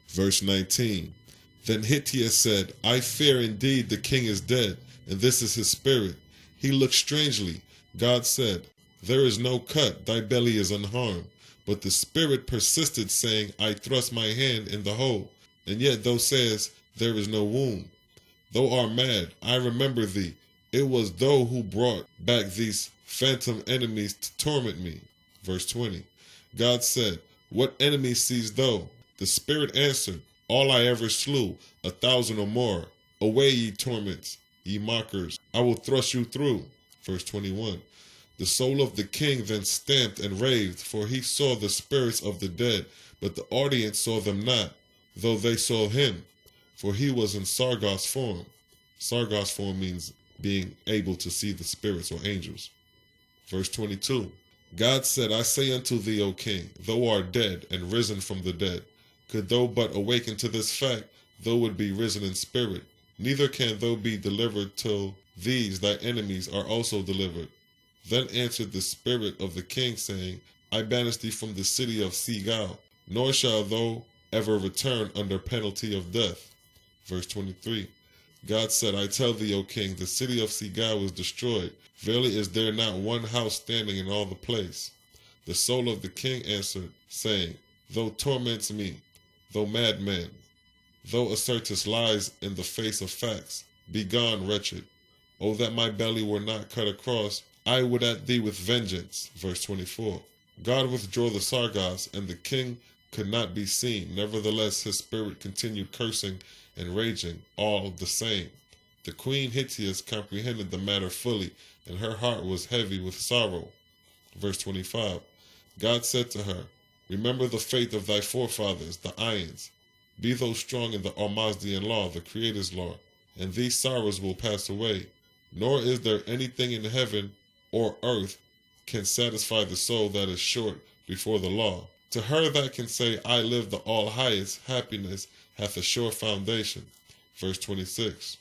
Verse 19. Then Hittiah said, I fear indeed the king is dead, and this is his spirit. He looked strangely. God said, There is no cut, thy belly is unharmed. But the spirit persisted, saying, I thrust my hand in the hole, and yet thou sayest, There is no wound. Thou art mad, I remember thee. It was thou who brought back these phantom enemies to torment me. Verse 20. God said, What enemies seest thou? The spirit answered, All I ever slew, 1,000 or more. Away, ye torments, ye mockers, I will thrust you through. Verse 21. The soul of the king then stamped and raved, for he saw the spirits of the dead, but the audience saw them not, though they saw him, for he was in Sargos form. Sargos form means being able to see the spirits or angels. Verse 22. God said, I say unto thee, O king, thou art dead and risen from the dead. Could thou but awaken to this fact, thou would be risen in spirit. Neither can thou be delivered till these thy enemies are also delivered. Then answered the spirit of the king, saying, I banish thee from the city of TSE'GOW, nor shall thou ever return under penalty of death. Verse 23. God said, I tell thee, O king, the city of TSE'GOW is destroyed. Verily is there not one house standing in all the place. The soul of the king answered, saying, Thou torments me, thou madman, thou assertest lies in the face of facts. Begone, wretched. O that my belly were not cut across, I would at thee with vengeance. Verse 24. God withdrew the Sargos, and the king could not be seen. Nevertheless, his spirit continued cursing and raging, all the same. The queen Hittiah comprehended the matter fully, and her heart was heavy with sorrow. Verse 25. God said to her, Remember the faith of thy forefathers, the Ions. Be thou strong in the Almazdian law, the Creator's law, and these sorrows will pass away. Nor is there anything in heaven or earth can satisfy the soul that is short before the law. To her that can say, I live the all-highest, happiness hath a sure foundation. Verse 26.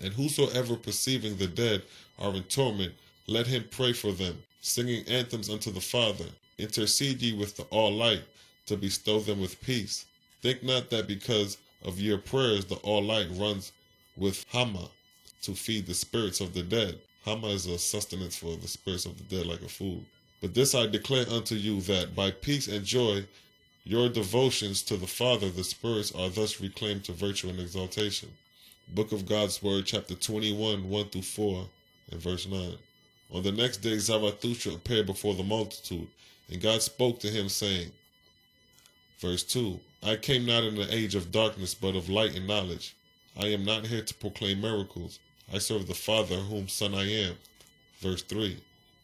And whosoever perceiving the dead are in torment, let him pray for them, singing anthems unto the Father. Intercede ye with the All-Light, to bestow them with peace. Think not that because of your prayers the All-Light runs with Hama to feed the spirits of the dead. Hama is a sustenance for the spirits of the dead, like a food. But this I declare unto you, that by peace and joy, your devotions to the Father, the spirits are thus reclaimed to virtue and exaltation. Book of God's Word, chapter 21, 1-4, and verse 9. On the next day Zarathustra appeared before the multitude, and God spoke to him, saying, verse 2, I came not in the age of darkness, but of light and knowledge. I am not here to proclaim miracles. I serve the Father, whom Son I am. Verse 3,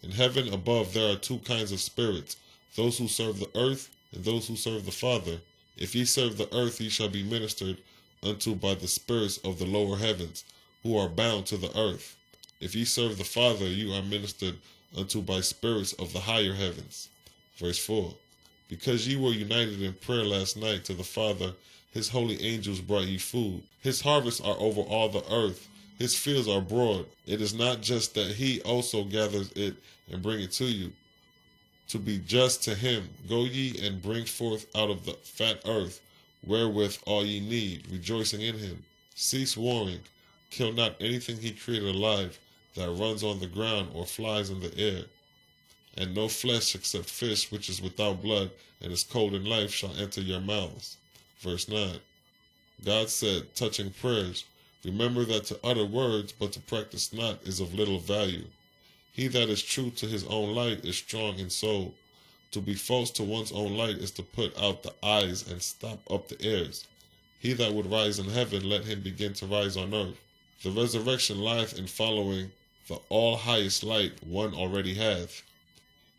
in heaven above there are two kinds of spirits, those who serve the earth and those who serve the Father. If ye serve the earth, ye shall be ministered unto by the spirits of the lower heavens, who are bound to the earth. If ye serve the Father, you are ministered unto by spirits of the higher heavens. Verse 4, because ye were united in prayer last night to the Father, his holy angels brought ye food. His harvests are over all the earth. His fields are broad. It is not just that he also gathers it and bring it to you. To be just to him, go ye and bring forth out of the fat earth, wherewith all ye need, rejoicing in him. Cease warring. Kill not anything he created alive, that runs on the ground or flies in the air. And no flesh except fish which is without blood and is cold in life shall enter your mouths. Verse 9. God said, touching prayers, remember that to utter words, but to practice not, is of little value. He that is true to his own light is strong in soul. To be false to one's own light is to put out the eyes and stop up the ears. He that would rise in heaven, let him begin to rise on earth. The resurrection lieth in following the all-highest light one already hath.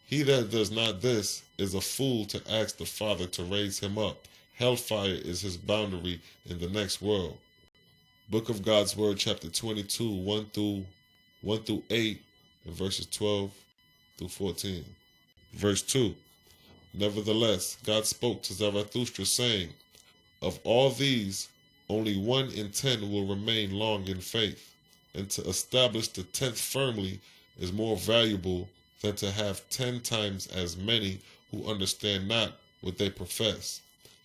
He that does not this is a fool to ask the Father to raise him up. Hellfire is his boundary in the next world. Book of God's Word, chapter 22, 1-8, and verses 12-14. Verse 2. Nevertheless, God spoke to Zarathustra, saying, of all these, only 1 in 10 will remain long in faith, and to establish the 10th firmly is more valuable than to have 10 times as many who understand not what they profess.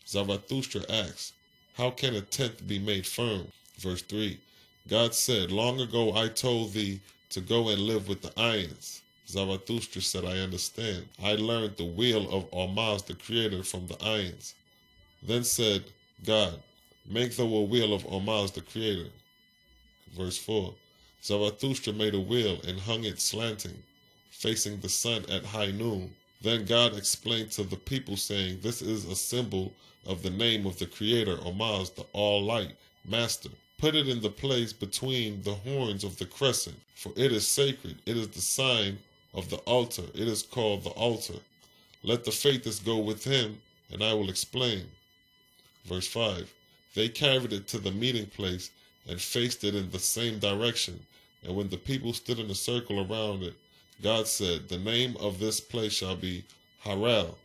Zarathustra asked, how can a tenth be made firm? Verse 3. God said, long ago I told thee to go and live with the Ions. Zarathustra said, I understand. I learned the will of Ormazd the Creator from the Ions. Then said God, make thou a wheel of Ormazd the Creator. Verse 4. Zarathustra made a wheel and hung it slanting, facing the sun at high noon. Then God explained to the people, saying, this is a symbol of the name of the Creator, Ormazd, the All-Light, Master. Put it in the place between the horns of the crescent, for it is sacred. It is the sign of the altar. It is called the altar. Let the faithist go with him, and I will explain. Verse 5. They carried it to the meeting place and faced it in the same direction. And when the people stood in a circle around it, God said, the name of this place shall be Harel,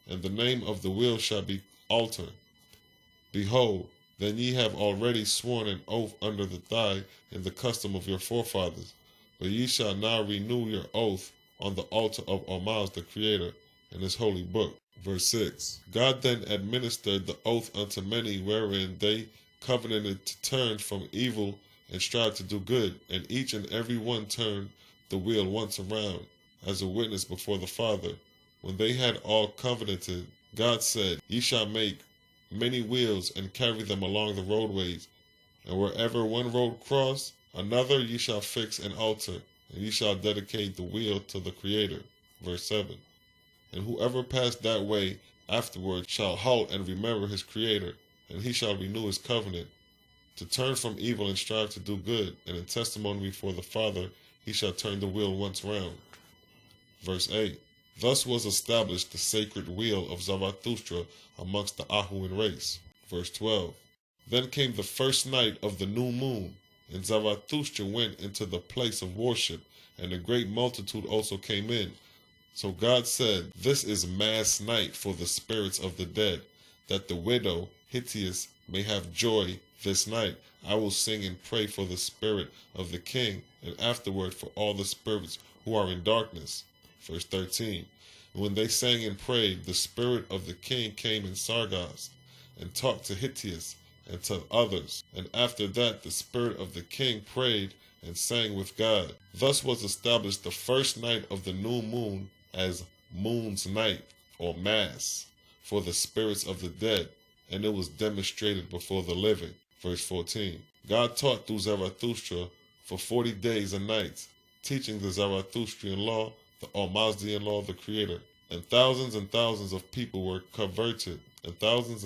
and the name of the wheel shall be altar. Behold, then ye have already sworn an oath under the thigh in the custom of your forefathers. But ye shall now renew your oath on the altar of Ormazd the Creator in his holy book. Verse 6. God then administered the oath unto many, wherein they covenanted to turn from evil and strive to do good, and each and every one turned the wheel once around, as a witness before the Father. When they had all covenanted, God said, ye shall make many wheels and carry them along the roadways, and wherever one road cross, another ye shall fix an altar, and ye shall dedicate the wheel to the Creator. Verse 7. And whoever passed that way afterward shall halt and remember his Creator, and he shall renew his covenant, to turn from evil and strive to do good, and in testimony before the Father he shall turn the wheel once round. Verse 8. Thus was established the sacred wheel of Zarathustra amongst the Ahuan race. Verse 12. Then came the first night of the new moon, and Zarathustra went into the place of worship, and a great multitude also came in. So God said, this is mass night for the spirits of the dead, that the widow Hittius may have joy this night. I will sing and pray for the spirit of the king, and afterward for all the spirits who are in darkness. Verse 13. When they sang and prayed, the spirit of the king came in Sargas, and talked to Hittius and to others. And after that the spirit of the king prayed and sang with God. Thus was established the first night of the new moon as moon's night, or mass, for the spirits of the dead, and it was demonstrated before the living. Verse 14. God taught through Zarathustra for 40 days and nights, teaching the Zarathustrian law, the Ormazdian law of the Creator. And thousands of people were converted, and thousands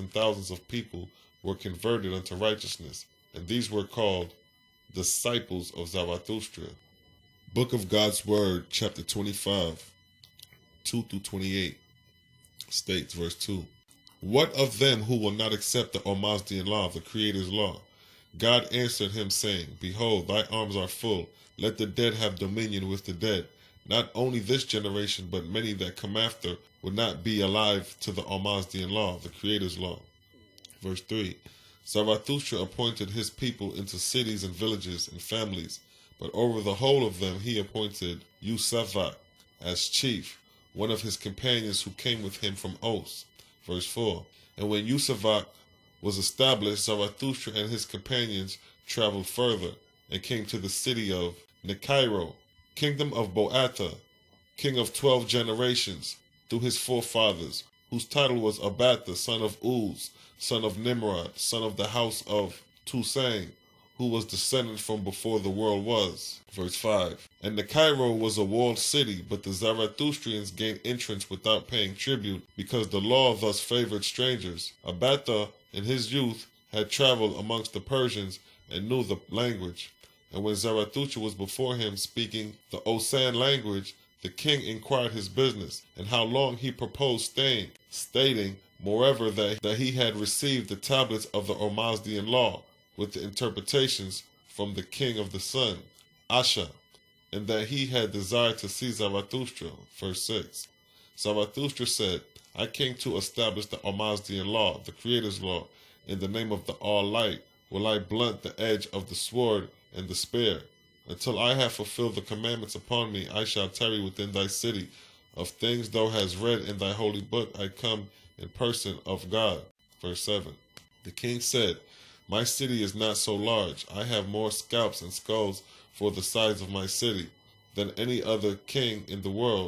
of people were converted unto righteousness, and these were called disciples of Zarathustra. Book of God's Word, chapter 25, 2-28, states, verse 2. What of them who will not accept the Ormazdian law, the Creator's law? God answered him, saying, behold, thy arms are full. Let the dead have dominion with the dead. Not only this generation, but many that come after will not be alive to the Ormazdian law, the Creator's law. Verse 3. Zarathustra appointed his people into cities and villages and families, but over the whole of them he appointed Yusavak as chief, one of his companions who came with him from Os. Verse 4. And when Yusavak was established, Zarathustra and his companions traveled further, and came to the city of Necairo, kingdom of Boatha, king of 12 generations, through his forefathers, whose title was Abatha, son of Uz, son of Nimrod, son of the house of Tusang, who was descended from before the world was. Verse 5. And Necairo was a walled city, but the Zarathustrians gained entrance without paying tribute, because the law thus favored strangers. Abatha, in his youth, had traveled amongst the Persians and knew the language. And when Zarathustra was before him speaking the Osan language, the king inquired his business, and how long he proposed staying, stating, moreover, that he had received the tablets of the Ormazdian law, with the interpretations from the king of the sun, Asha, and that he had desired to see Zarathustra. Verse 6. Zarathustra said, I came to establish the Ormazdian law, the Creator's law. In the name of the All-Light will I blunt the edge of the sword and the spear. Until I have fulfilled the commandments upon me, I shall tarry within thy city. Of things thou hast read in thy holy book, I come in person of God. Verse 7. The king said, "My city is not so large. I have more scalps and skulls for the size of my city than any other king in the world,